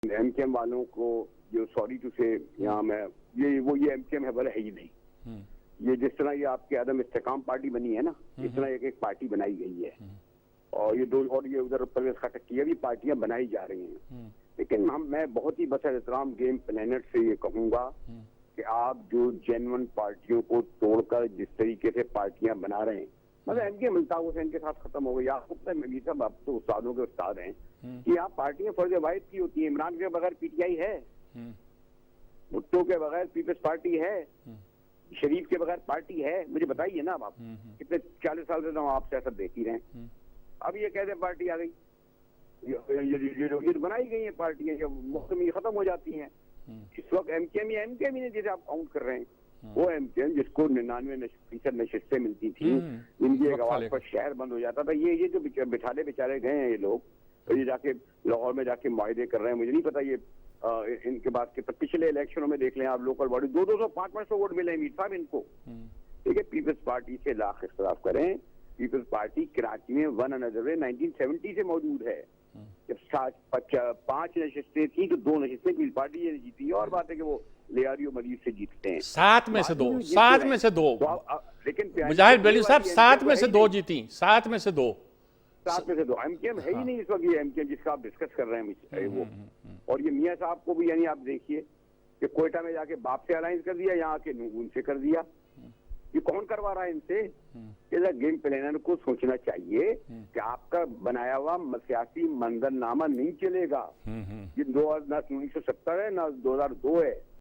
MQM वालों को जो सॉरी टू से यहाँ मैं ये एमकेएम है, है ही नहीं। ये जिस तरह ये आपके आदम इस्तेकाम पार्टी बनी है ना, इस तरह एक पार्टी बनाई गई है और ये दो और ये उधर परवेज खटक की भी पार्टियां बनाई जा रही हैं। लेकिन मैं बहुत ही बस एहतराम गेम प्लानर से ये कहूंगा कि आप जो जेन्युइन पार्टियों को तोड़कर जिस तरीके से पार्टियां बना रहे हैं, मतलब एमकेएम अल्ताफ हुसैन के साथ खत्म हो गई। आपको पता है सब आप तो उस्तादों के उस्ताद हैं कि आप पार्टियां फर्ज वाहिद की होती है। इमरान के बगैर पीटीआई है, भुट्टो के बगैर पीपल्स पार्टी है, शरीफ के बगैर पार्टी है। मुझे बताइए ना, अब आप कितने 40 साल से तो आप सियासत देख ही रहे हैं। अब ये कैसे पार्टी आ गई? ये बनाई गई है पार्टियां, जब मुफ्त में खत्म हो जाती हैं। इस वक्त एमकेएम ही जैसे आप काउंट कर रहे हैं, वो एमकेएम जिसको 99% नशिस्तें मिलती थी, इनकी एक आवाज पर शहर बंद हो जाता था। ये जो बिठाले बेचारे गए हैं ये लोग, तो ये जाके लाहौर में जाके मुआहदे कर रहे हैं। मुझे नहीं पता ये इनके बाद के पिछले इलेक्शनों में देख लें आप, लोकल बॉडी 200 500 वोट मिले मीर साहब इनको। ठीक है, पीपल्स पार्टी से लाख इख्तलाफ करें, पीपल्स पार्टी कराची में 1970 से मौजूद है। जब 5 नशिस्तें थी तो 2 नशिस्तें पीपल्स पार्टी ने जीती। और बात है कि वो लियारियो मजीद से जीतते हैं 7 में से 2 लेकिन मुजाहिद बेली साहब 7 में से 2 जीती, 7 में से 2 एमकेएम है ही नहीं इस वक्त। ये एमकेएम जिसका आप डिस्कस कर रहे हैं वो, और ये मियां साहब को भी यानी आप देखिए कि कोयटा में जाके बाप से अलायंस कर दिया, यहाँ के नून से कर दिया। ये कौन करवा रहा है इनसे? गेम प्लानर को सोचना चाहिए कि आपका बनाया हुआ सियासी मंजरनामा नहीं चलेगा। ये 1970 है ना 2002 है।